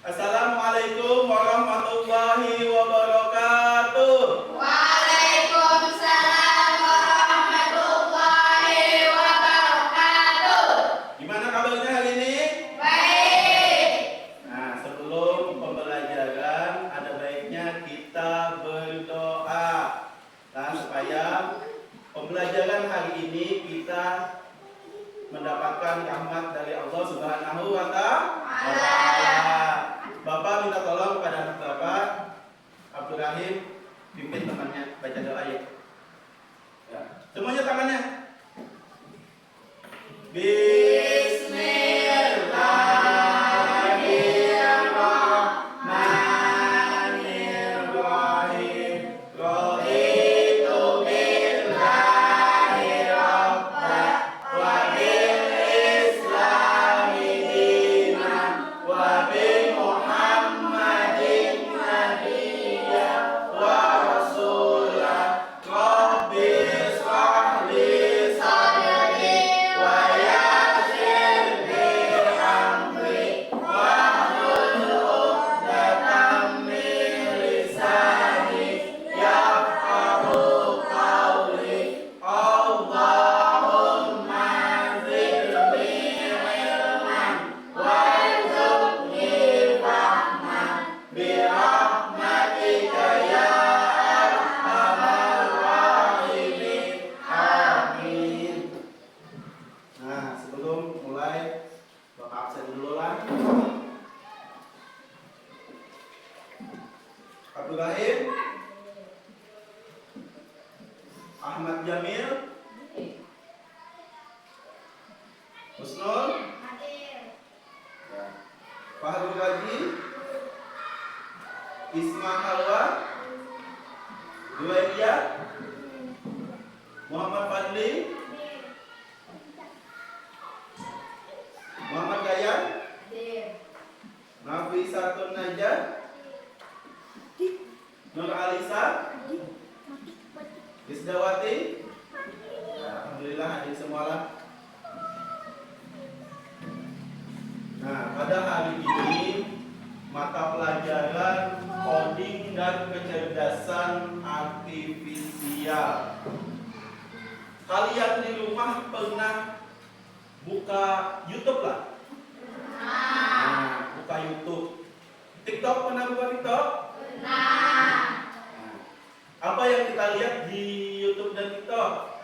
Assalamualaikum warahmatullahi wabarakatuh. Waalaikumsalam warahmatullahi wabarakatuh. Gimana kabarnya hari ini? Baik. Nah, sebelum pembelajaran ada baiknya kita berdoa. Nah, supaya pembelajaran hari ini kita mendapatkan rahmat dari Allah Subhanahu wa Ta'ala. Bapak minta tolong kepada anak Bapak Abdul Rahim, pimpin temannya baca doa ya. Semuanya tangannya. Bismillahirrahmanirrahim. Raditu billahi rabban wa bil islami dinan wa bi Muhammadin nabiyyan wa rasulan. Rabbi ishrah li sadri wa yassir li amri wahlul 'uqdatam min lisani yafqahu qawli. Allahumma zidni ilman warzuqni fahman bi rahmatika ya arhamar rahimin. Amin. Nah, sebelum mulai Bapak absen dulu lah. Abdul Rahim, Ahmad Jamil, Husnul, Fahrul Raji, Isma Halwa, Juwairiyah, Muhammad Fadli, Muhammad Gaya, Nafisatun Najah, Nur Alisa, Isdawati. Alhamdulillah hadir semua lah. Nah, pada hari ini mata pelajaran coding dan kecerdasan artifisial. Kalian di rumah pernah buka YouTube lah? Nah, buka YouTube. TikTok pernah buka TikTok? Nah, Apa yang kita lihat di YouTube dan TikTok?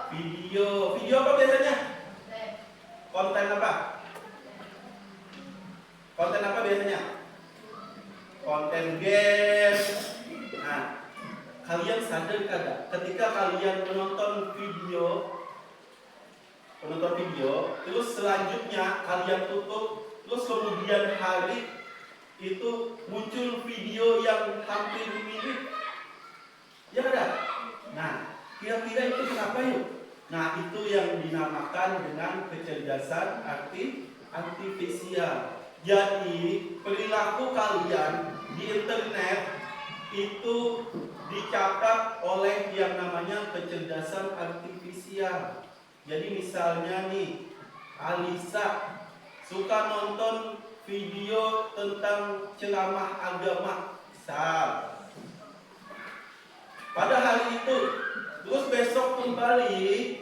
Video. Video apa biasanya? Konten apa? Konten apa biasanya? Konten game. Nah, kalian sadar kagak? Ketika kalian menonton video, terus selanjutnya kalian tutup, terus kemudian hari itu muncul video yang hampir mirip, ya kan? Nah, kira-kira itu kenapa yuk? Nah, itu yang dinamakan dengan kecerdasan artifisial. Jadi perilaku kalian di internet itu dicatat oleh yang namanya kecerdasan artifisial. Jadi misalnya nih, Alisa suka nonton video tentang ceramah agama, misal. Pada hari itu, terus besok kembali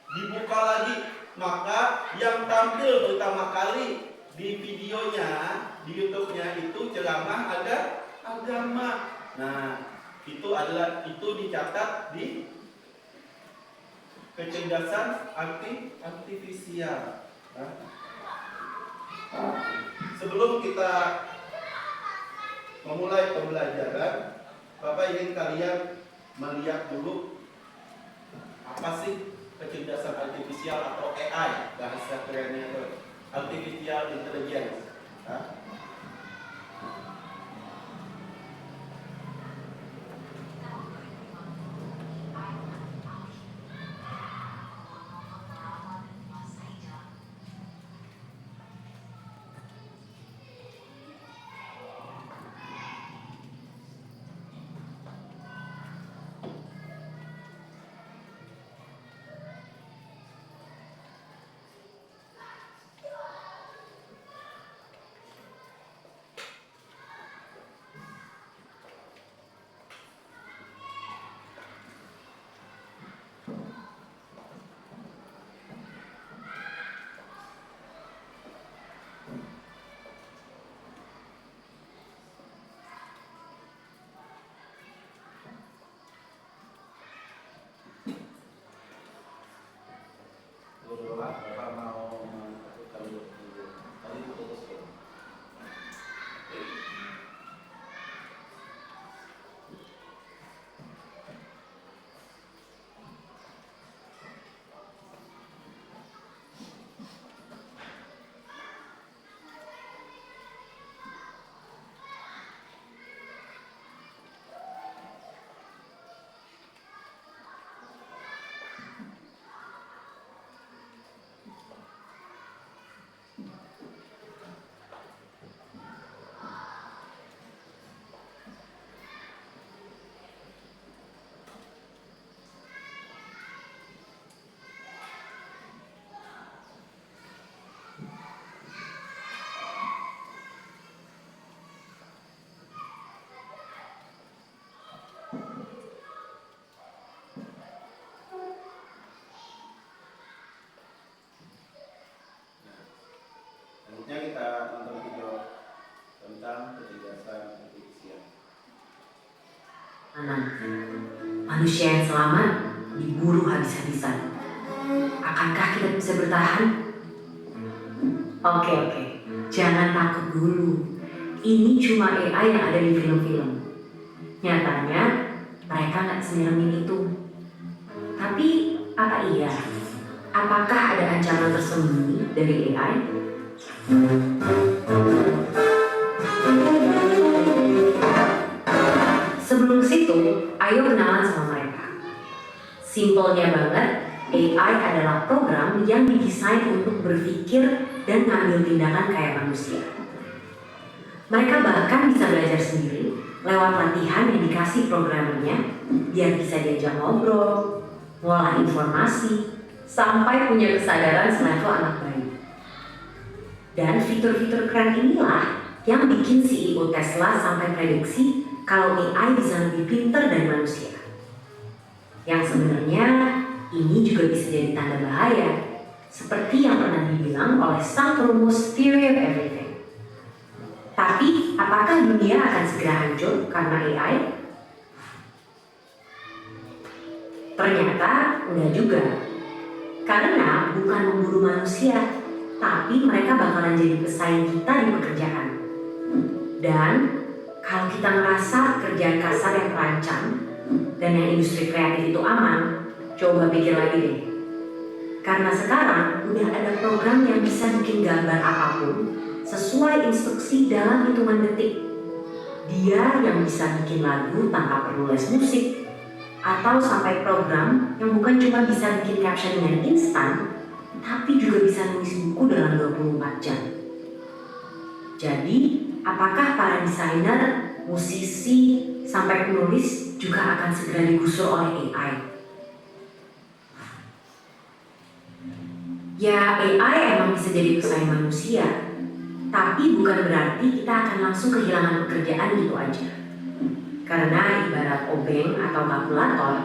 dibuka lagi, maka yang tampil pertama kali di videonya, di YouTube-nya itu ceramah agama. Nah, itu dicatat di kecerdasan artifisial. Sebelum kita memulai pembelajaran, Bapak ingin kalian melihat dulu apa sih kecerdasan artifisial atau AI, bahasa kerennya itu artificial intelligence. Selanjutnya kita nonton video tentang kecerdasan artifisial. Manusia yang selamat diburu habis-habisan. Akankah kita bisa bertahan? Oke, jangan takut dulu. Ini cuma AI yang ada di film-film. Nyatanya, mereka nggak senyeramin itu. Tapi, apa iya? Apakah ada ancaman tersembunyi dari AI? Sebelum situ, ayo kenalan sama mereka. Simpelnya banget, AI adalah program yang didesain untuk berpikir dan ngambil tindakan kayak manusia. Mereka bahkan bisa belajar sendiri lewat latihan yang dikasih programmernya biar bisa diajak ngobrol, ngolah informasi, sampai punya kesadaran selevel anak bayi. Dan fitur-fitur keren inilah yang bikin CEO Tesla sampai prediksi kalau AI bisa lebih pintar dari manusia. Yang sebenarnya ini juga bisa jadi tanda bahaya, seperti yang pernah dibilang oleh sang perumus Theory of Everything. Tapi, apakah dunia akan segera hancur karena AI? Ternyata enggak juga. Karena bukan memburu manusia, tapi mereka bakalan jadi pesaing kita di pekerjaan. Dan kalau kita ngerasa kerjaan kasar yang terancam dan yang industri kreatif itu aman, coba pikir lagi deh. Karena sekarang udah ada program yang bisa bikin gambar apapun sesuai instruksi dalam hitungan detik. Dia yang bisa bikin lagu tanpa perlu les musik, atau sampai program yang bukan cuma bisa bikin caption dengan instan, tapi juga bisa nulis buku dalam 24 jam. Jadi, apakah para desainer, musisi, sampai penulis juga akan segera digusur oleh AI? Ya, AI emang bisa jadi pesaing manusia, tapi bukan berarti kita akan langsung kehilangan pekerjaan gitu aja. Karena ibarat obeng atau kalkulator,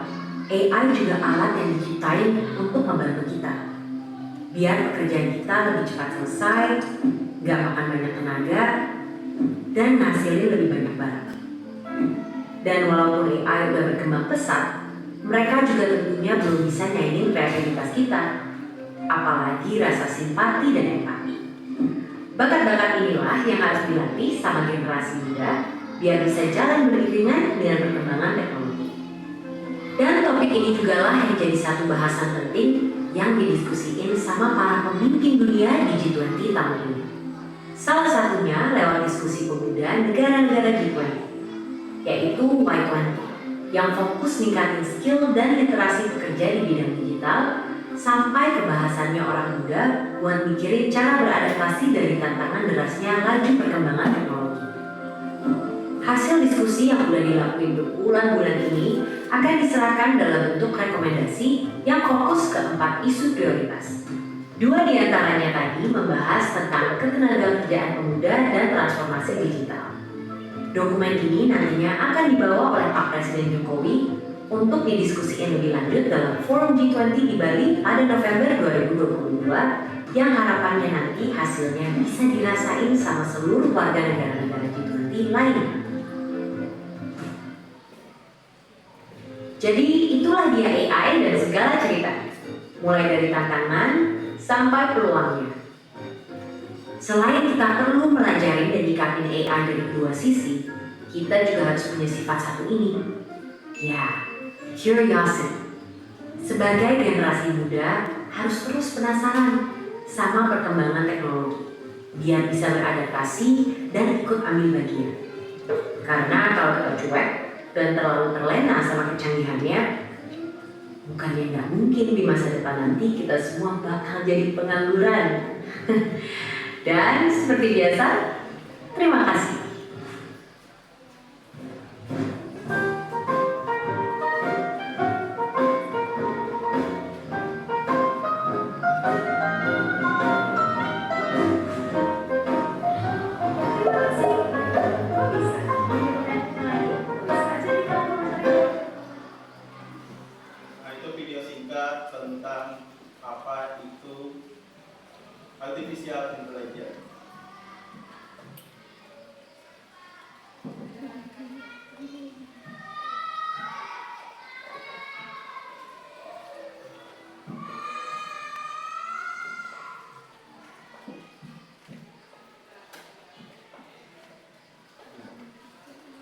AI juga alat yang diciptain untuk membantu kita. Biar pekerjaan kita lebih cepat selesai, gak makan banyak tenaga, dan ngasilin lebih banyak barang. Dan walaupun AI udah berkembang pesat, mereka juga tentunya belum bisa nyaingin kreativitas kita, apalagi rasa simpati dan empati. Bakat-bakat inilah yang harus dilatih sama generasi muda biar bisa jalan beriringan dengan perkembangan teknologi. Dan topik ini juga lah yang jadi satu bahasan penting yang didiskusiin sama para pemimpin dunia di G20 tahun ini. Salah satunya lewat diskusi pemuda negara-negara G20, yaitu Y20, yang fokus ningkatin skill dan literasi pekerja di bidang digital sampai kebahasannya orang muda buat mikirin cara beradaptasi dari tantangan derasnya laju perkembangan teknologi. Hasil diskusi yang sudah dilakuin berbulan-bulan ini akan diserahkan dalam bentuk rekomendasi yang fokus ke 4 isu prioritas. 2 diantaranya tadi membahas tentang ketenagakerjaan pemuda dan transformasi digital. Dokumen ini nantinya akan dibawa oleh Pak Presiden Jokowi untuk didiskusikan lebih lanjut dalam Forum G20 di Bali pada November 2022 yang harapannya nanti hasilnya bisa dirasain sama seluruh warga negara-negara G20 lainnya. Jadi itulah dia AI dan segala ceritanya, mulai dari tantangan sampai peluangnya. Selain kita perlu melajari dan nyikapin AI dari 2 sisi, kita juga harus punya sifat satu ini. Ya, curiosity. Sebagai generasi muda, harus terus penasaran sama perkembangan teknologi, biar bisa beradaptasi dan ikut ambil bagian. Karena kalau kita cuek dan terlalu terlena sama kecanggihannya, bukannya nggak mungkin di masa depan nanti kita semua bakal jadi pengangguran. Dan seperti biasa, terima kasih. Tentang apa itu artificial intelligence.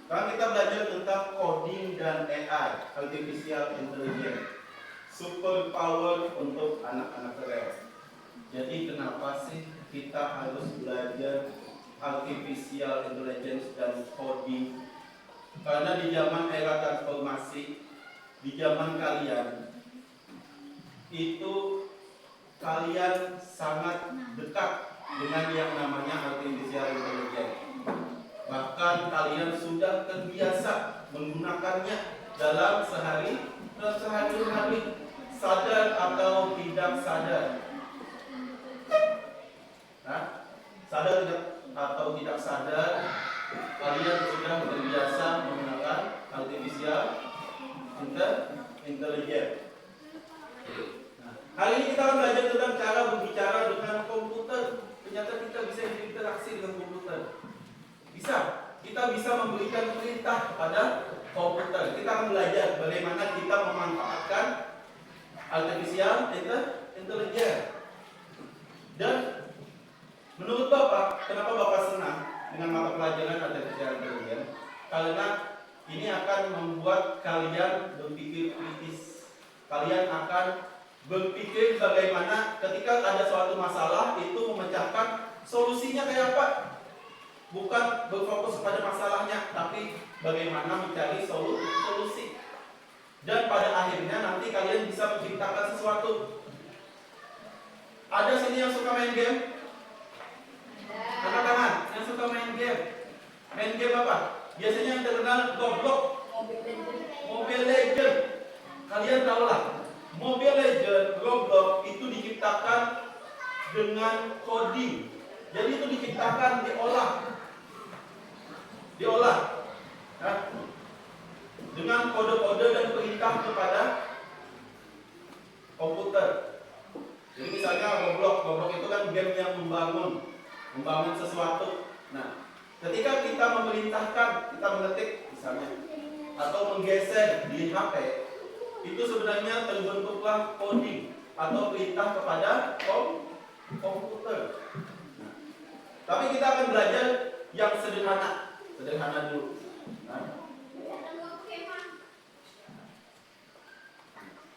Sekarang kita belajar tentang coding dan AI, artificial intelligence. Super power untuk anak-anak keren. Jadi kenapa sih kita harus belajar artificial intelligence dan coding? Karena di zaman era transformasi, di zaman kalian itu kalian sangat dekat dengan yang namanya artificial intelligence. Bahkan kalian sudah terbiasa menggunakannya dalam sehari-hari, sadar atau tidak sadar. Sadar atau tidak sadar, kalian sudah terbiasa menggunakan artificial intelligence. Hari ini kita akan belajar tentang cara berbicara dengan komputer. Ternyata kita bisa berinteraksi dengan komputer. Kita bisa memberikan perintah kepada komputer. Kita akan belajar bagaimana kita memanfaatkan artificial intelligence. Dan menurut Bapak, kenapa Bapak senang dengan mata pelajaran artificial intelligence? Karena ini akan membuat kalian berpikir kritis. Kalian akan berpikir bagaimana ketika ada suatu masalah itu memecahkan solusinya kayak apa. Bukan berfokus pada masalahnya, tapi bagaimana mencari solusi. Dan pada akhirnya nanti kalian bisa menciptakan sesuatu. Ada sini yang suka main game? Angkat tangan, yang suka main game. Main game apa? Biasanya yang terkenal Roblox, Mobile Legend. Kalian tahu lah, Mobile Legend, Roblox itu diciptakan dengan coding. Jadi itu diciptakan, diolah dengan kode-kode dan perintah kepada komputer. Jadi misalnya Roblox itu kan game yang membangun sesuatu. Nah, ketika kita memerintahkan, kita mengetik misalnya atau menggeser di HP, itu sebenarnya terbentuklah coding atau perintah kepada komputer. Nah, tapi kita akan belajar yang sederhana dulu.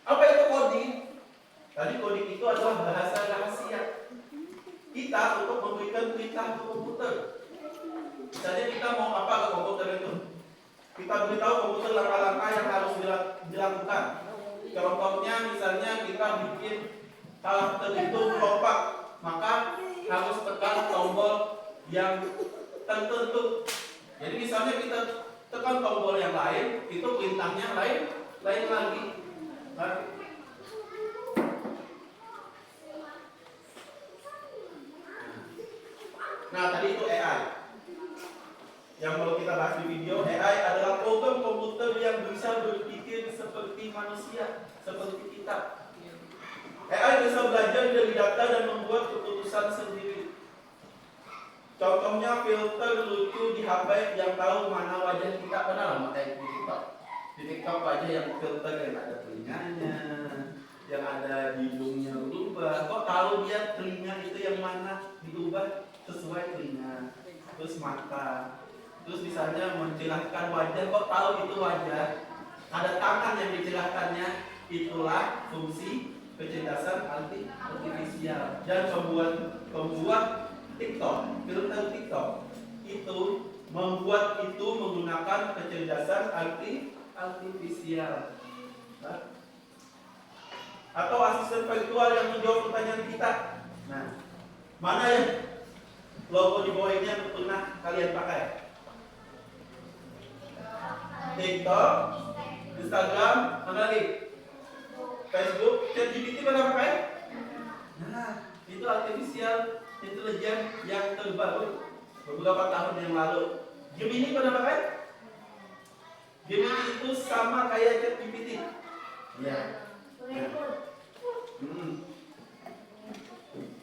Apa itu coding? Tadi coding itu adalah bahasa rahasia kita untuk memberikan perintah ke komputer. Misalnya kita mau apa ke komputer itu? Kita beritahu komputer langkah-langkah yang harus dilakukan. Contohnya misalnya kita bikin karakter itu lompat, maka harus tekan tombol yang tertentu. Jadi misalnya kita tekan tombol yang lain, itu perintahnya lain lagi. Nah, tadi itu AI. Yang mau kita bahas di video, AI adalah program komputer yang bisa berpikir seperti manusia, seperti kita. AI bisa belajar dari data dan membuat keputusan sendiri. Contohnya filter lucu di HP yang tahu mana wajah kita. Pernah lama kayak di TikTok. Di TikTok wajah yang filter yang ada telinganya, yang ada hidungnya berubah. Kok tahu dia telinga itu yang mana diubah sesuai telinga. Terus mata. Terus misalnya mencerahkan wajah, kok tahu itu wajah. Ada tangan yang dicerahkannya. Itulah fungsi kecerdasan artifisial. Dan pembuat TikTok, filter TikTok itu membuat itu menggunakan kecerdasan artifisial. Atau asisten virtual yang menjawab pertanyaan kita. Nah, mana yang logo di bawah ini yang pernah kalian pakai? TikTok, Instagram, mana lagi? Facebook, ChatGPT pernah pakai? Nah, itu artificial intelligence yang terbaru beberapa tahun yang lalu. Gemini pernah pakai? Gemini itu sama kayak ChatGPT. Ya.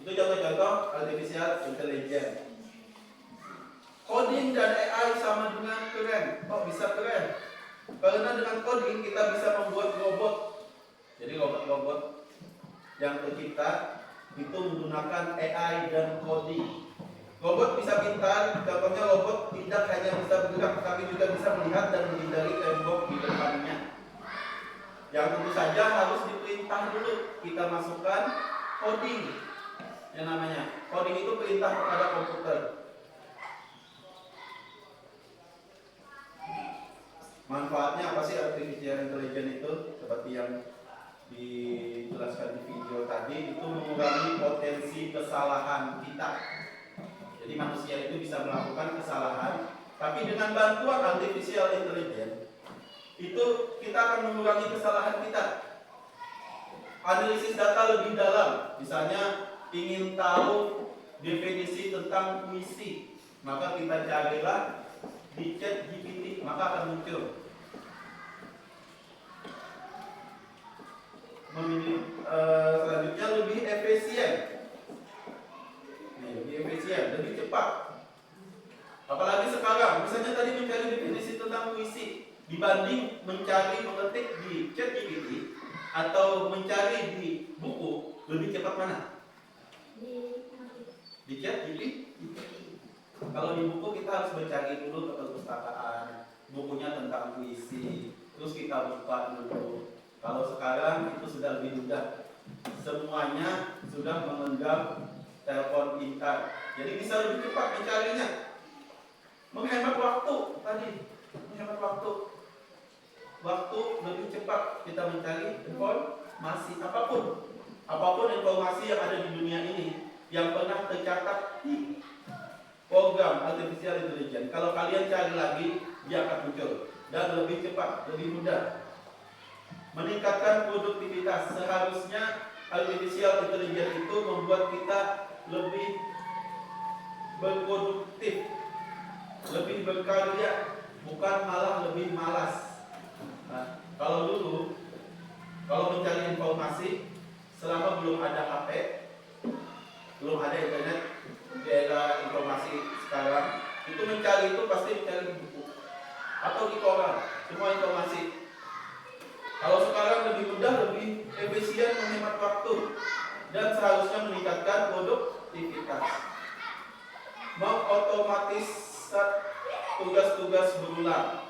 Itu contoh-contoh artificial intelligence. Coding dan AI sama dengan keren. Kok bisa keren? Karena dengan coding kita bisa membuat robot. Jadi robot-robot yang tercipta itu menggunakan AI dan coding. Robot bisa pintar, contohnya robot tidak hanya bisa bergerak, tapi juga bisa melihat dan menghindari tembok di depannya. Yang tentu saja harus diperintah dulu. Kita masukkan coding, yang namanya coding itu perintah kepada komputer. Manfaatnya apa sih artificial intelligence itu? Seperti yang dijelaskan di video tadi, itu mengurangi potensi kesalahan kita. Jadi manusia itu bisa melakukan kesalahan, tapi dengan bantuan artificial intelligence itu kita akan mengurangi kesalahan kita. Analisis data lebih dalam, misalnya ingin tahu definisi tentang puisi, maka kita carilah di ChatGPT, maka akan muncul. Selanjutnya lebih efisien. Lebih efisien, lebih cepat. Apalagi sekarang, misalnya tadi mencari definisi tentang puisi, dibanding mencari mengetik di ChatGPT atau mencari di buku, lebih cepat mana? Di ChatGPT. Kalau di buku kita harus mencari dulu ke perpustakaan, bukunya tentang puisi, terus kita buka dulu. Kalau sekarang itu sudah lebih mudah, semuanya sudah mengenggam telepon pintar, jadi bisa lebih cepat mencarinya, menghemat waktu tadi, menghemat waktu lebih cepat kita mencari informasi apapun informasi yang ada di dunia ini yang pernah tercatat di program artificial intelligence. Kalau kalian cari lagi, dia akan muncul dan lebih cepat, lebih mudah. Meningkatkan produktivitas. Seharusnya artificial intelligence itu membuat kita lebih berproduktif, lebih berkarya, bukan malah lebih malas. Nah, kalau dulu, kalau mencari informasi, selama belum ada HP, belum ada internet di era informasi sekarang, itu mencari itu pasti mencari di buku atau di koran, semua informasi. Kalau sekarang lebih mudah, lebih efisien, menghemat waktu, dan seharusnya meningkatkan produktivitas. Mengotomatisasi tugas-tugas berulang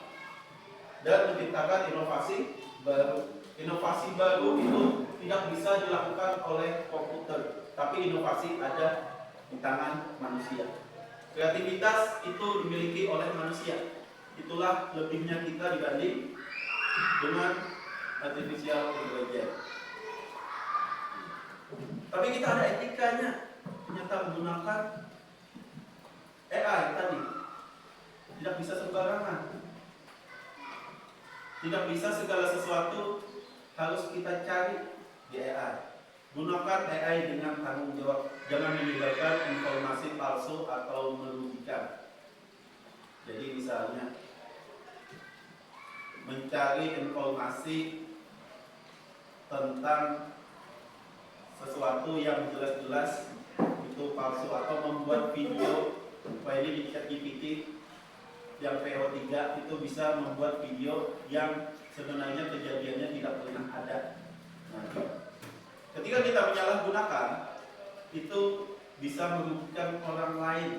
dan menciptakan inovasi baru. Inovasi baru itu tidak bisa dilakukan oleh komputer, tapi inovasi ada di tangan manusia. Kreativitas itu dimiliki oleh manusia. Itulah lebihnya kita dibanding dengan artificial intelligence. Tapi kita ada etikanya. Ternyata menggunakan AI tadi tidak bisa sembarangan. Tidak bisa segala sesuatu harus kita cari di AI. Gunakan AI dengan tanggung jawab. Jangan menyebarkan informasi palsu atau merugikan. Jadi misalnya mencari informasi tentang sesuatu yang jelas-jelas itu palsu, atau membuat video, ini di ChatGPT yang VO3 itu bisa membuat video yang sebenarnya kejadiannya tidak pernah ada. Nah, ketika kita menyalahgunakan, itu bisa merugikan orang lain.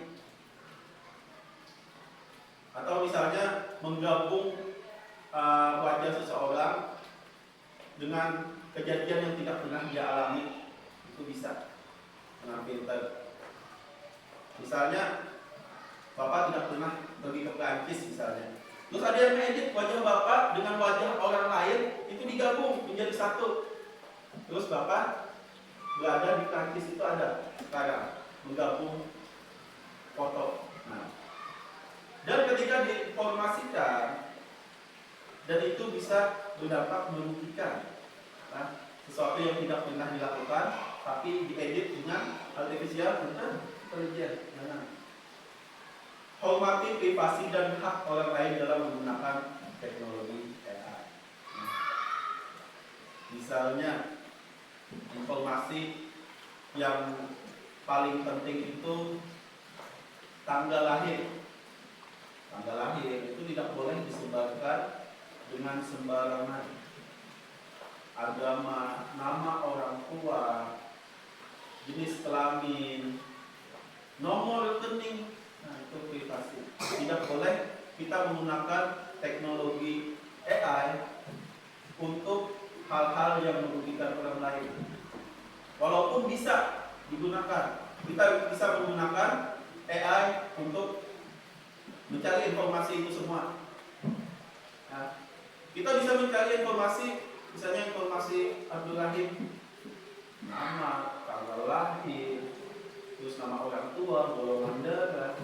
Atau misalnya menggabung wajah seseorang dengan kejadian yang tidak pernah dia alami, itu bisa dengan filter. Misalnya Bapak tidak pernah pergi ke Prancis misalnya, terus ada yang mengedit wajah Bapak dengan wajah orang lain, itu digabung menjadi satu. Terus Bapak berada di Prancis, itu ada sekarang menggabung foto. Nah, dan ketika diinformasikan, dan itu bisa berdampak merugikan. Nah, sesuatu yang tidak pernah dilakukan, tapi diedit dengan artificial intelligence. Hormati privasi dan hak orang lain dalam menggunakan teknologi AI. Misalnya, informasi yang paling penting itu tanggal lahir. Tanggal lahir itu tidak boleh disebarkan dengan sembarangan. Agama, nama orang tua, jenis kelamin, nomor rekening menggunakan teknologi AI untuk hal-hal yang merugikan orang lain. Walaupun bisa digunakan, kita bisa menggunakan AI untuk mencari informasi itu semua. Nah, kita bisa mencari informasi, misalnya informasi Abdul Rahim, nama, tanggal lahir, terus nama orang tua, golongan darah.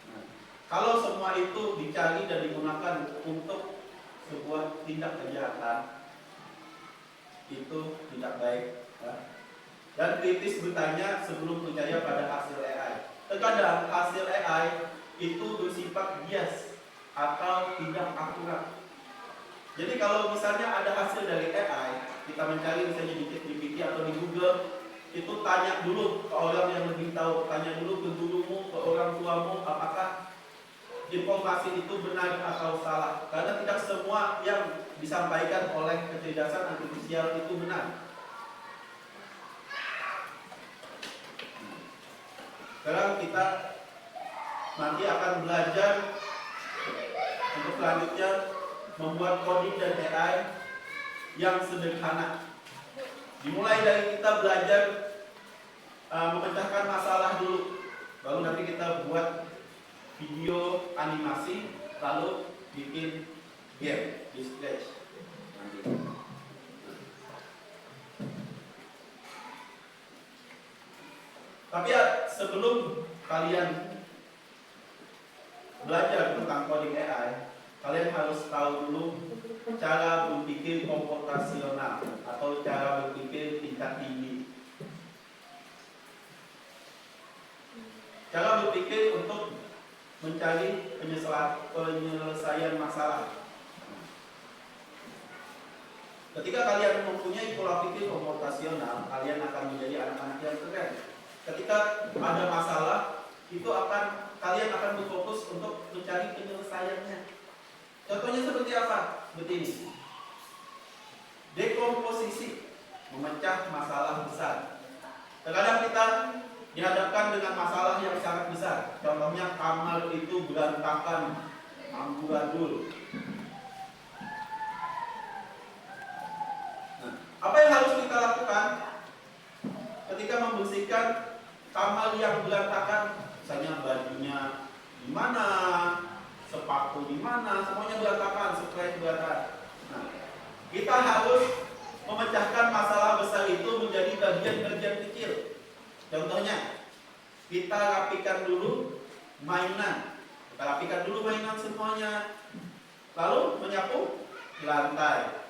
Nah, kalau semua itu dicari dan digunakan untuk sebuah tindak kejahatan, itu tidak baik. Dan kritis bertanya sebelum percaya pada hasil AI. Terkadang hasil AI itu bersifat bias atau tidak akurat. Jadi kalau misalnya ada hasil dari AI, kita mencari misalnya di ChatGPT atau di Google, itu tanya dulu ke orang yang lebih tahu, tanya dulu ke gurumu, ke orang tuamu, apakah informasi itu benar atau salah. Karena tidak semua yang disampaikan oleh kecerdasan artifisial itu benar. Sekarang kita nanti akan belajar untuk selanjutnya membuat coding dan AI yang sederhana. Dimulai dari kita belajar memecahkan masalah dulu, baru nanti kita buat video animasi, lalu bikin game di Scratch nanti. Tapi ya, sebelum kalian belajar tentang coding AI, kalian harus tahu dulu cara berpikir komputasional atau cara berpikir tingkat tinggi. Cara berpikir untuk mencari penyelesaian masalah. Ketika kalian mempunyai pola pikir komputasional, kalian akan menjadi anak-anak yang keren. Ketika ada masalah, kalian akan berfokus untuk mencari penyelesaiannya. Contohnya seperti apa? Seperti ini. Dekomposisi, memecah masalah besar. Terkadang kita dihadapkan dengan masalah yang sangat besar. Contohnya kamar itu berantakan, amburadul. Nah, apa yang harus kita lakukan ketika membersihkan kamar yang berantakan? Misalnya bajunya di mana, sepatu di mana, semuanya berantakan, spray berantakan. Nah, kita harus memecahkan masalah besar itu menjadi bagian-bagian kecil. Contohnya, kita rapikan dulu mainan. Kita rapikan dulu mainan semuanya. Lalu menyapu lantai.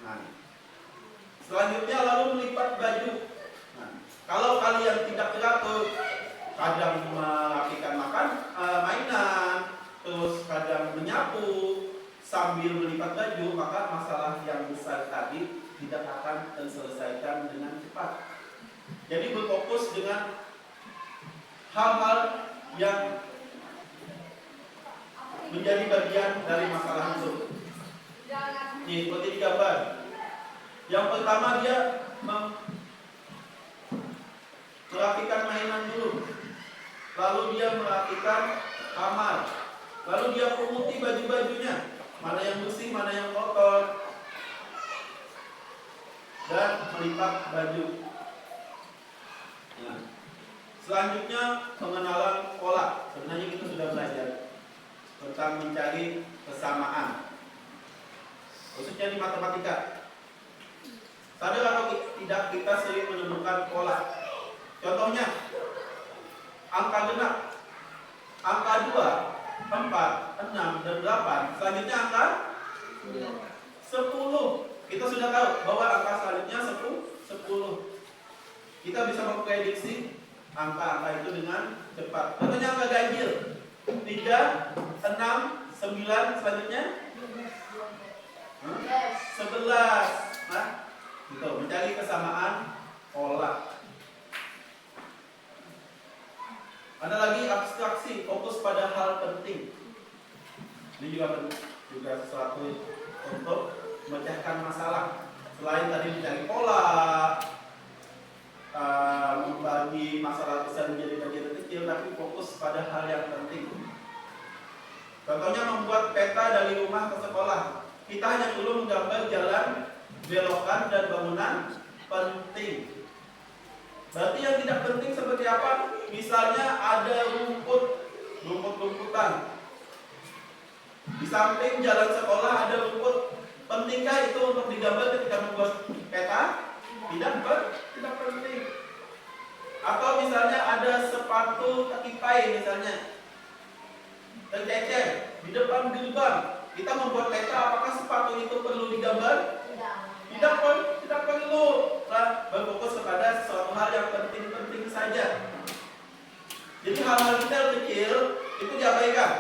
Nah, selanjutnya lalu melipat baju. Nah, kalau kalian tidak teratur, kadang merapikan mainan, terus kadang menyapu sambil melipat baju, maka masalah yang besar tadi tidak akan terselesaikan dengan cepat. Jadi berfokus dengan hal-hal yang menjadi bagian dari masalah itu. Nih, seperti di gambar. Yang pertama dia merapikan mainan dulu, lalu dia merapikan kamar, lalu dia putih baju-bajunya, mana yang bersih, mana yang kotor, dan melipat baju. Nah, selanjutnya pengenalan pola. Sebenarnya kita sudah belajar tentang mencari kesamaan, khususnya di matematika. Sadar atau tidak, kita sering menemukan pola. Contohnya, angka genap, angka 2, 4, 6, dan 8. Selanjutnya angka 10. Kita sudah tahu bahwa angka selanjutnya 10. Kita bisa memprediksi angka-angka itu dengan cepat. Contohnya angka ganjil, 3, 6, 9, selanjutnya 11. Nah, gitu, mencari kesamaan pola. Ada lagi abstraksi, fokus pada hal penting. Ini juga sesuatu untuk memecahkan masalah. Selain tadi mencari pola, membagi masalah besar menjadi bagian kecil, tapi fokus pada hal yang penting. Contohnya membuat peta dari rumah ke sekolah. Kita hanya perlu menggambar jalan, belokan, dan bangunan penting. Berarti yang tidak penting seperti apa? Misalnya ada rumput-rumputan. Di samping jalan sekolah ada rumput. Pentingkah itu untuk digambar ketika membuat peta? Tidak penting. Atau misalnya ada sepatu kaki pai misalnya tercecer di depan gerbang. Kita membuat peta, apakah sepatu itu perlu digambar? Tidak perlu. Nah, berfokus kepada sesuatu hal yang penting-penting saja. Jadi hal-hal detail kecil itu diabaikan.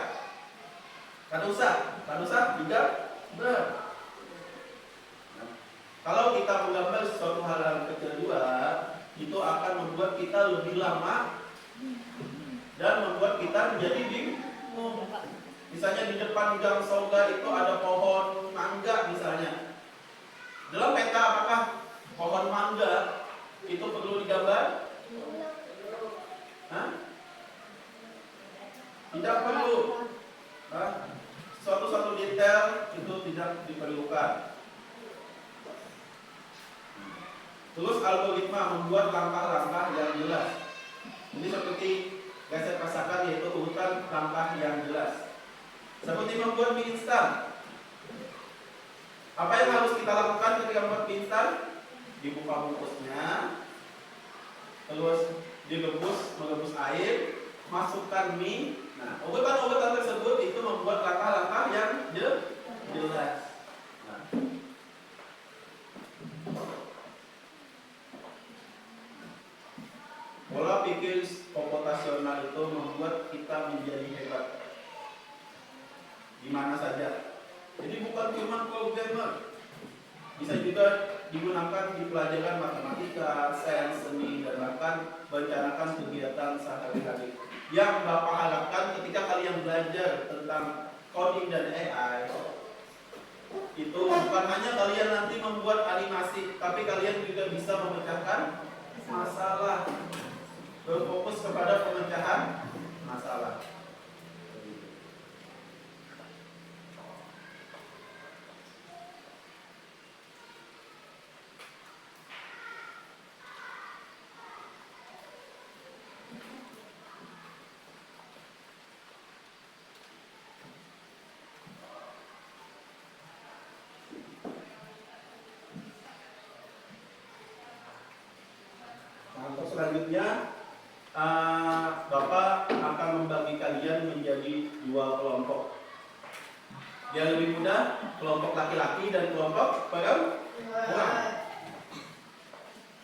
Kan usah digambar. Kalau kita menggambar sesuatu hal yang kecil juga, itu akan membuat kita lebih lama dan membuat kita menjadi bingung. Misalnya di depan gang sorga itu ada pohon mangga misalnya. Dalam peta apakah pohon mangga itu perlu digambar? Hah? Tidak perlu. Suatu detail itu tidak diperlukan. Terus algoritma membuat langkah-langkah yang jelas. Ini seperti saya rasakan, yaitu urutan langkah yang jelas. Seperti membuat mie instan. Apa yang harus kita lakukan ketika membuat mie instan? Dibuka bungkusnya, terus merebus air, masukkan mie. Nah, urutan-urutan tersebut itu membuat langkah-langkah yang jelas. Nah. Pola pikir komputasional itu membuat kita menjadi hebat di mana saja. Jadi bukan cuma programmer, bisa juga digunakan di pelajaran matematika, sains, seni, dan bahkan merencanakan kegiatan sehari-hari. Yang Bapak harapkan ketika kalian belajar tentang coding dan AI, itu bukan hanya kalian nanti membuat animasi, tapi kalian juga bisa memecahkan masalah. Berfokus kepada pemecahan masalah. Nah, untuk selanjutnya Bapak akan membagi kalian menjadi 2 kelompok. Yang lebih mudah, kelompok laki-laki dan kelompok perempuan.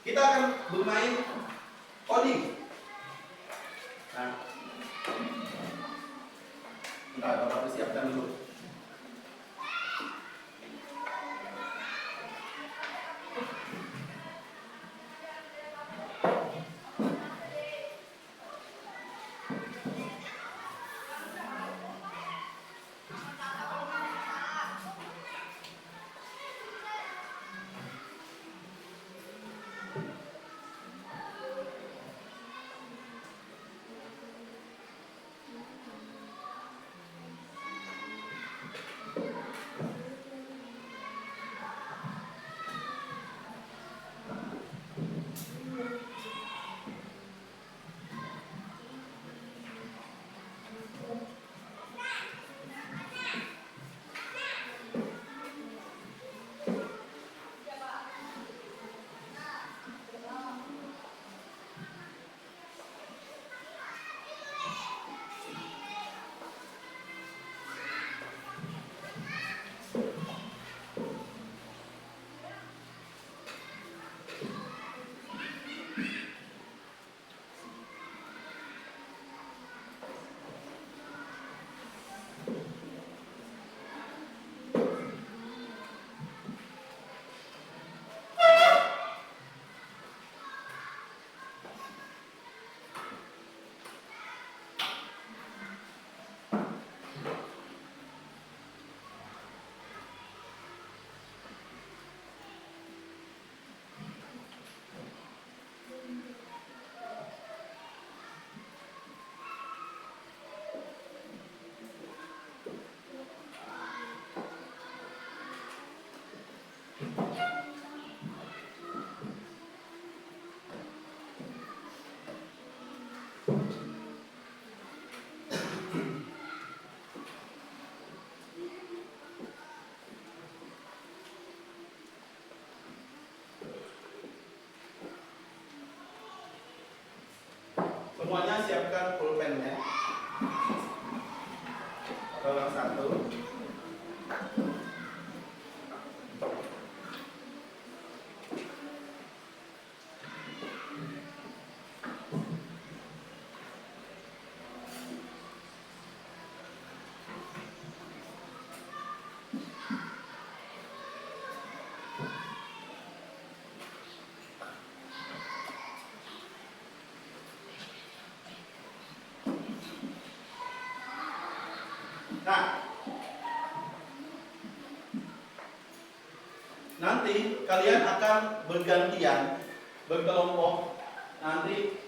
Kita akan bermain coding. Nah, Bapak persiapkan dulu. Semuanya siapkan pulpennya. Tolong satu. Nah, nanti kalian akan bergantian, berkelompok, nanti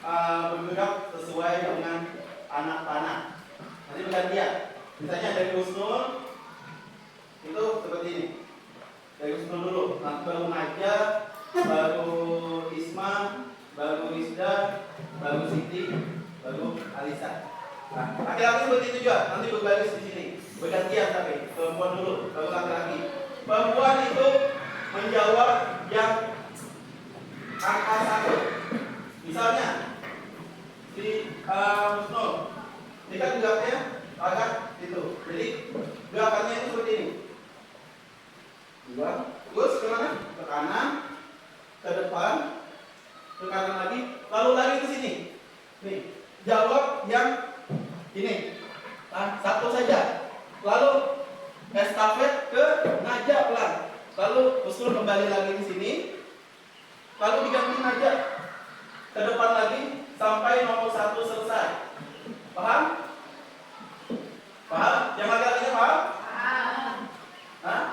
bergerak sesuai dengan anak panah. Nanti bergantian. Misalnya dari Husnul itu seperti ini. Dari Husnul dulu, nanti baru Naja, baru Isma, baru Rizda, baru Siti, baru Alisa. Nah, laki-laki begitu juga, nanti berbaris di sini, bergantian tapi perempuan dulu, baru laki-laki. Perempuan itu menjawab yang angka 1. Misalnya di Husnul, ini kan geraknya agak itu, jadi gerakannya itu seperti ini. Terus ke mana? Ke kanan, ke depan, ke kanan lagi, lalu lari ke sini. Nih, jawab yang ini, satu saja. Lalu estafet ke Naja pelan. Lalu Husnul kembali lagi di sini. Lalu diganti Naja ke depan lagi sampai nomor 1 selesai. Paham? Paham? Yang laki-lakinya paham? Paham. Hah?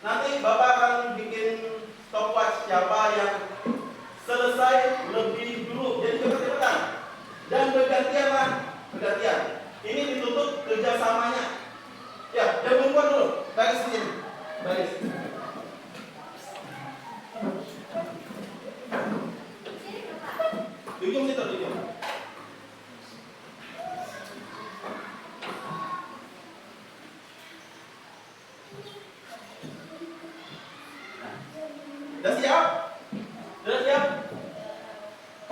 Nanti Bapak akan bikin stopwatch siapa yang selesai lebih dulu. Jadi cepet-cepetan. Dan bergantian lah. Bergantian. Ini ditutup kerjasamanya. Ya, yang perempuan dulu. Baris di sini. Baris. Di ujung situ, di ujung. Sudah siap? Sudah siap?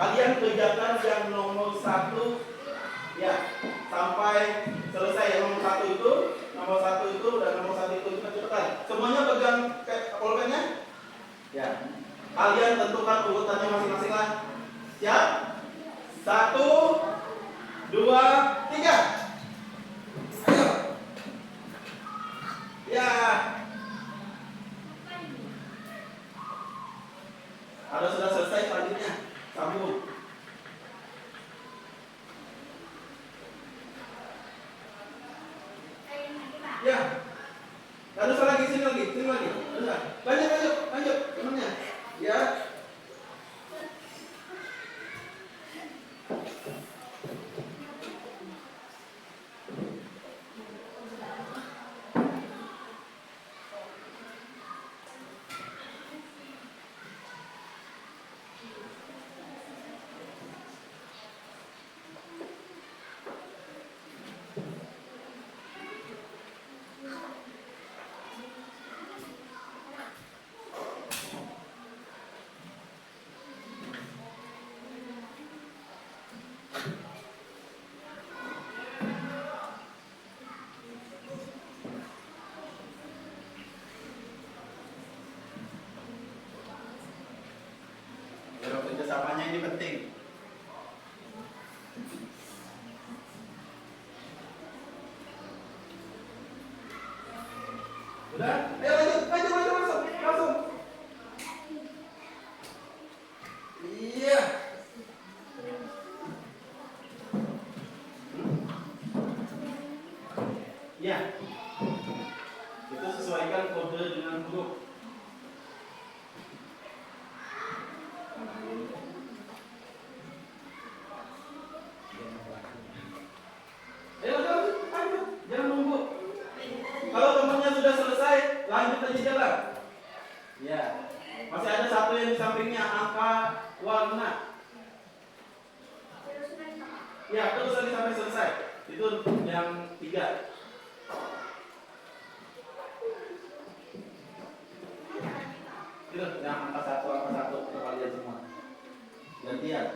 Kalian kerjakan yang nomor 1 ya sampai selesai. Yang nomor 1 itu, dan nomor 1 itu cepat-cepat. Semuanya pegang pulpennya? Ya. Kalian tentukan urutannya masing-masing lah. Siap? 1, 2, 3. Ayo. Ya. Ada sudah selesai, selanjutnya sambung. Ya. Lalu lagi sini lagi. Lanjut. Temannya. Ya. Kerjasamanya ini penting. Udah? Ayo lanjut, langsung. Iya. Ya. Itu sesuaikan kode dengan huruf. Jangan nunggu. Kalau temannya sudah selesai, lanjut aja jalan. Ya, masih ada satu yang di sampingnya, angka warna. Ya, terus lagi sampai selesai. Itu yang 3. Itu yang angka 1, kita lihat semua. Gantian.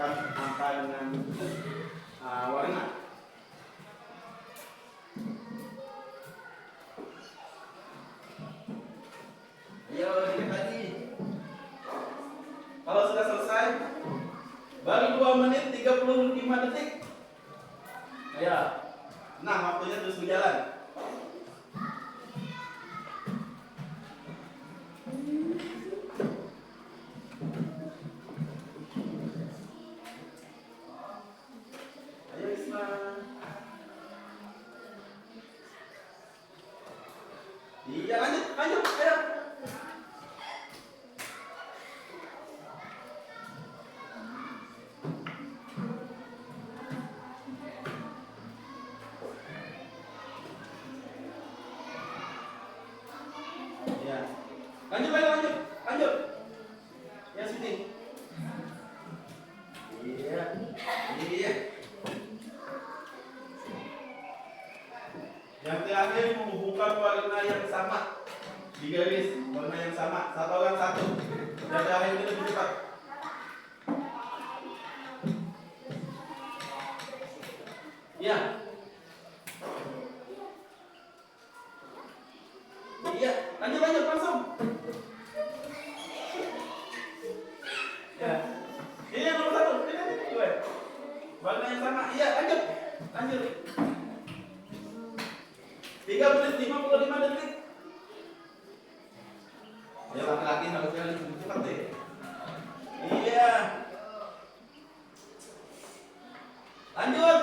menentukan angka dengan warna. Ayo dikit lagi. Kalau sudah selesai, baru 2 menit 35 detik. Ayo, nah waktunya terus berjalan. Ayo Isma. Iya lanjut, ayo. Ya. Lanjut. Ya sini. Iya. Yang terakhir menghubungkan warna yang sama di garis, warna yang sama, satu orang satu. Yang terakhir itu lebih cepat. Iya. Iya, lanjut langsung. Ya. Ini yang nomor 1. Ini gue. Warna yang sama. Iya, lanjut. 3 menit 55 detik. Ya laki-laki harusnya lebih cepat deh. Iya. Lanjut.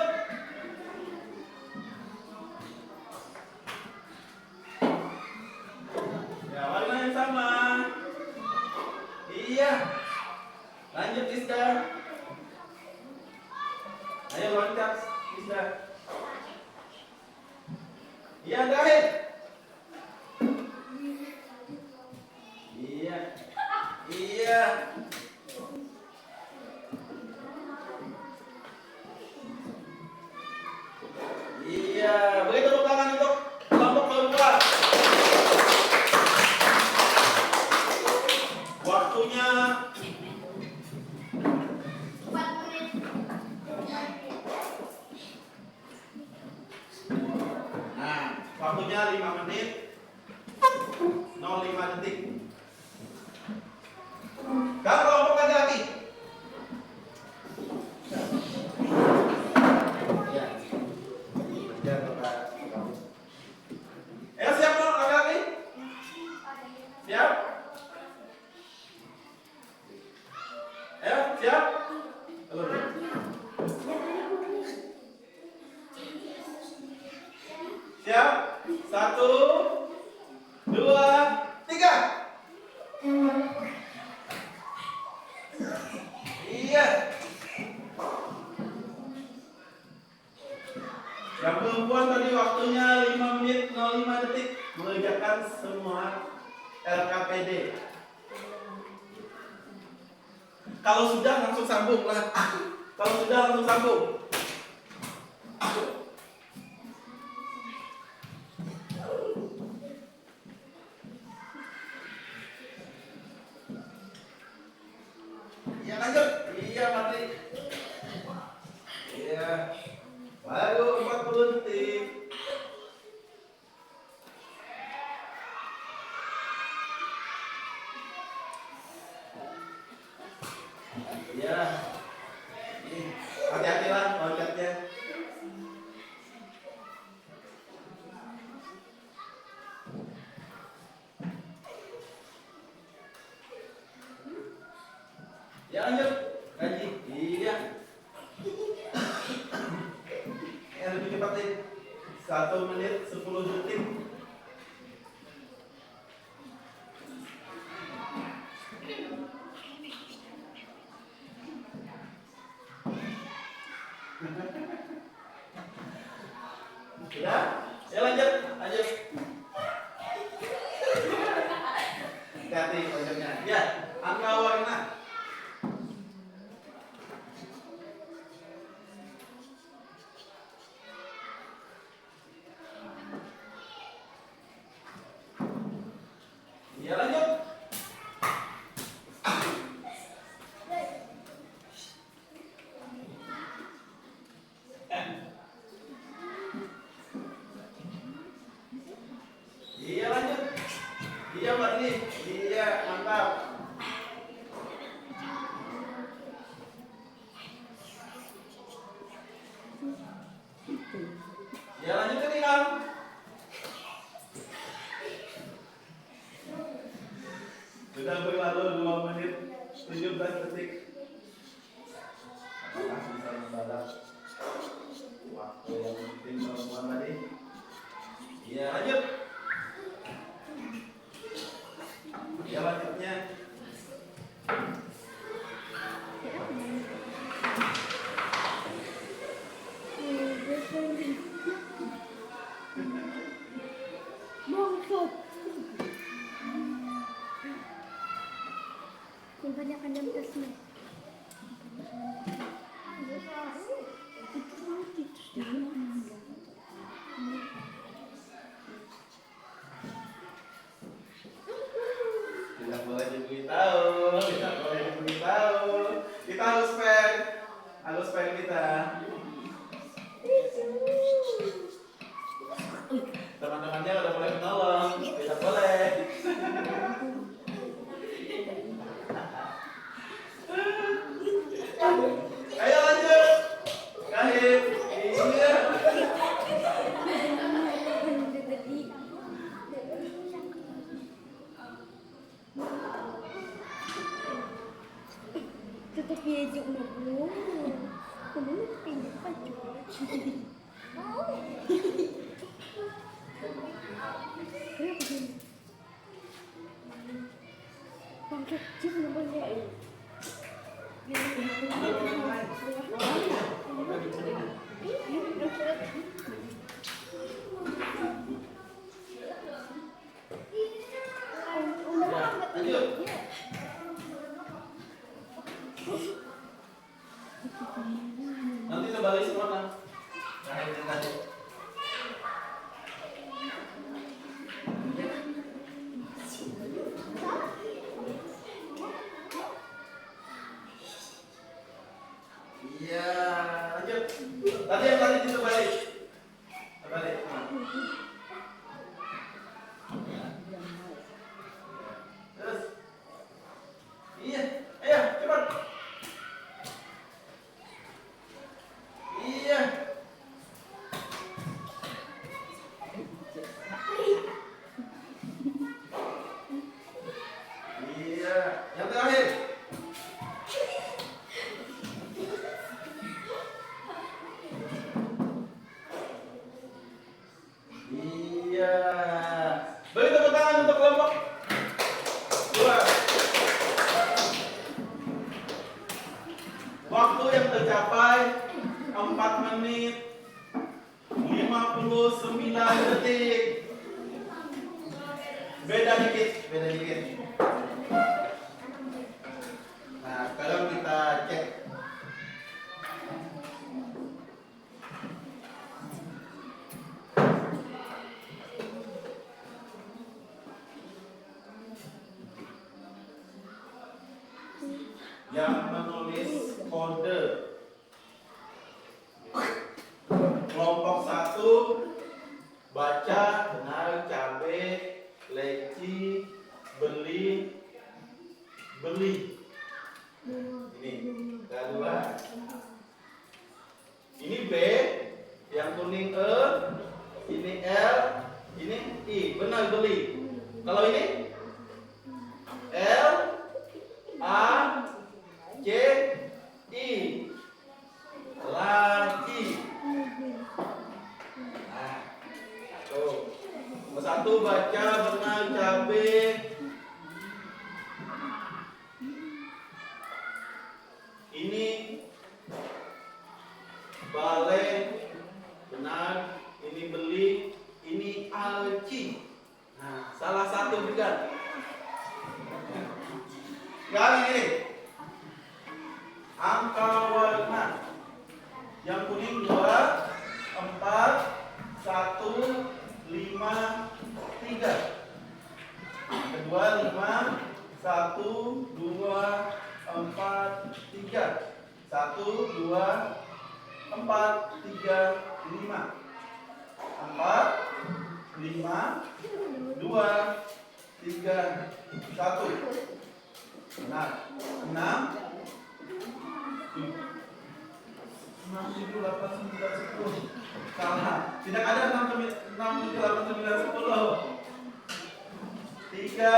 Ya, warna yang sama. Iya. Lanjut Isda. Ayo loncat Isda. Iya, terakhir. Iya. Beri tepuk tangan untuk kelompok kedua. Waktunya 4 menit. Nah, waktunya 5 menit 05 detik. Kamu kelompok laki-laki. Siap dong laki-laki? Siap? Siap? Siap? 1, 2, 3. Iya. Yang perempuan tadi waktunya 5 menit 05 detik mengerjakan semua LKPD. Kalau sudah langsung sambung lah. Iya lanjut. Iya mati. Iya. Baru 40 detik. Iya. Hati-hatilah loncatnya. Ya lanjut. Gaji. Iya. Lebih cepat nih. 1 menit 10 detik. Ya lanjut. Hati-hati loncatnya. Ya, angka warna. Ya lanjut. detik. Apakah bisa membalas waktu yang tim perempuan tadi? Iya, lanjut. Ya, lanjutnya. Kebanyakan jam tasnya. Tidak boleh diberitahu, tidak boleh diberitahu. Kita harus fair kita. Teman-temannya udah boleh menolong, tidak boleh. Ayo lanjut. Kahim. Iya. Tetap diajak ngobrol. Kemudian pindah baju. Kenapa gini? Bang kecil namanya. Lanjut. Nanti terbalik semua kan? Tadi. Iya, lanjut. Tadi yang tadi diterbalik. Terbalik. Terus. Iya, ayo cepat. Iya. Iya, yang terakhir. Iya. Beri tepuk tangan untuk kelompok 2. Waktu yang tercapai 4 menit 59 detik. Beda dikit. Nah, sekarang kita cek. Yang menulis kode kelompok 1 baca benar cabe, leci, beli. Ini kedua. Ini B, yang kuning E, ini L, ini I. Benar beli. Kalau ini L, A, C, I. Laci. Nah, tuh. Nomor 1 baca benar cabe. Ini balai, benar. Ini beli, ini alci. Nah, salah satu juga. Sekarang ini angka warna. Yang kuning 2, 4, 1, 5, 3. Kedua 5, 1, 2, 4, 3. 1, 2, 4, 3, 5. 4, 5, 2, 3, 1. Benar. 6, 7, 8, 9, 10. Salah. Tidak ada 6, 7, 8, 9, 10. 3,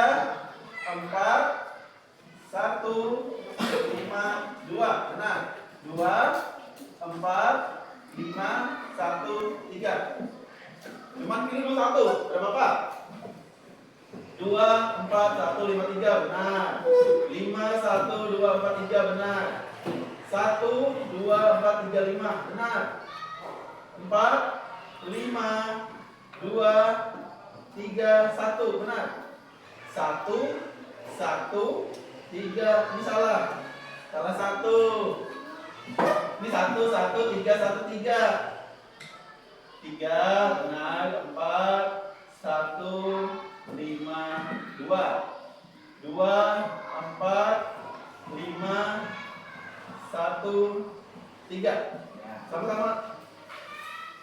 4, 1, 5, 2. Benar. 2, 4, 5, 1, 3. Cuman pilih dulu 1. Ada berapa? 2, 4, 1, 5, 3. Benar. 5, 1, 2, 4, 3. Benar. 1, 2, 4, 3, 5. Benar. 4, 5, 2, 3, 1. Benar. 1, 1, 3. Ini salah. Salah 1. Ini 1, 1, 3, 1, 3. 3. Benar. 4, 1, 5, 2. 2, 4, 5, 1, 3. Sama-sama.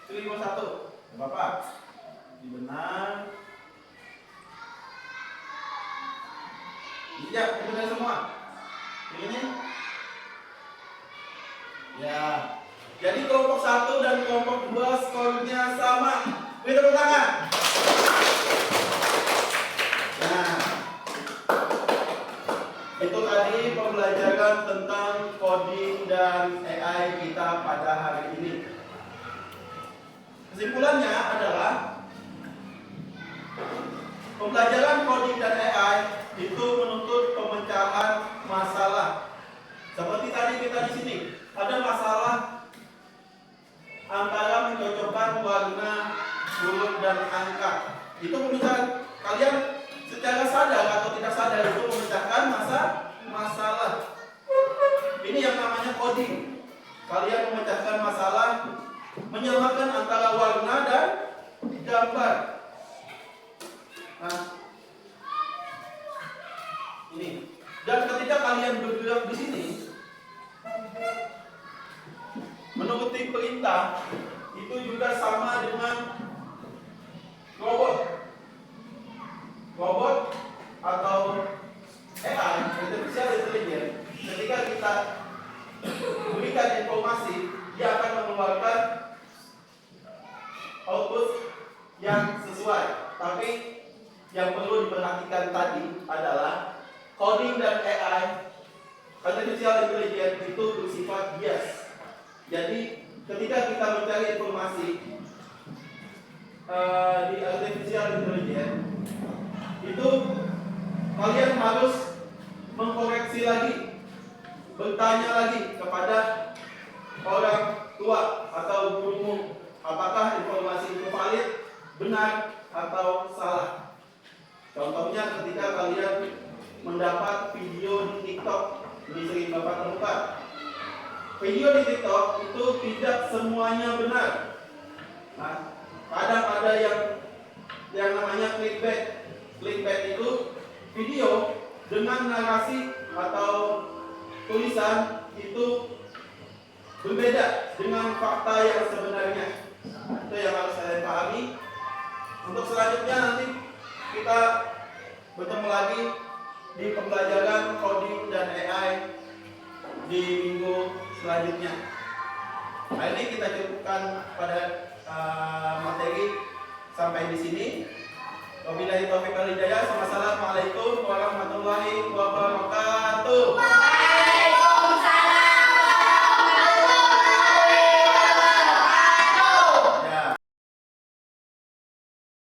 Pilih 1. Bapak. Ini benar. Iya, itu benar semua. Ini. Ya. Jadi kelompok 1 dan kelompok 2 skornya sama. Beri tepuk tangan. Nah, itu tadi pembelajaran tentang coding dan AI kita pada hari ini. Kesimpulannya adalah pembelajaran coding dan AI itu menuntut pemecahan masalah. Seperti tadi kita di sini ada masalah antara mencocokkan warna, huruf dan angka. Itu memecahkan kalian secara sadar atau tidak sadar itu memecahkan masalah. Ini yang namanya coding. Kalian memecahkan masalah, menyamakan antara warna dan gambar. Nah, ini. Dan ketika kalian bergerak di sini, menuruti perintah itu juga sama dengan robot. Robot atau AI, artificial intelligence, ketika kita berikan informasi, dia akan mengeluarkan output yang sesuai. Tapi yang perlu diperhatikan tadi adalah coding dan AI, artificial intelligence itu bersifat bias. Jadi ketika kita mencari informasi di artificial intelligence, itu kalian harus mengkoreksi lagi, bertanya lagi kepada orang tua atau gurumu, apakah informasi itu valid, benar atau salah. Contohnya ketika kalian mendapat video di TikTok, ini sering Bapak temukan. Video di TikTok itu tidak semuanya benar. Nah, kadang ada yang namanya clickbait. Clickbait itu video dengan narasi atau tulisan itu berbeda dengan fakta yang sebenarnya. Itu yang harus saya pahami. Untuk selanjutnya nanti kita bertemu lagi di pembelajaran coding dan AI di minggu selanjutnya. Nah, ini kita cukupkan pada materi sampai di sini. Wabillahi taufiq wal hidayah. Wassalamualaikum warahmatullahi wabarakatuh.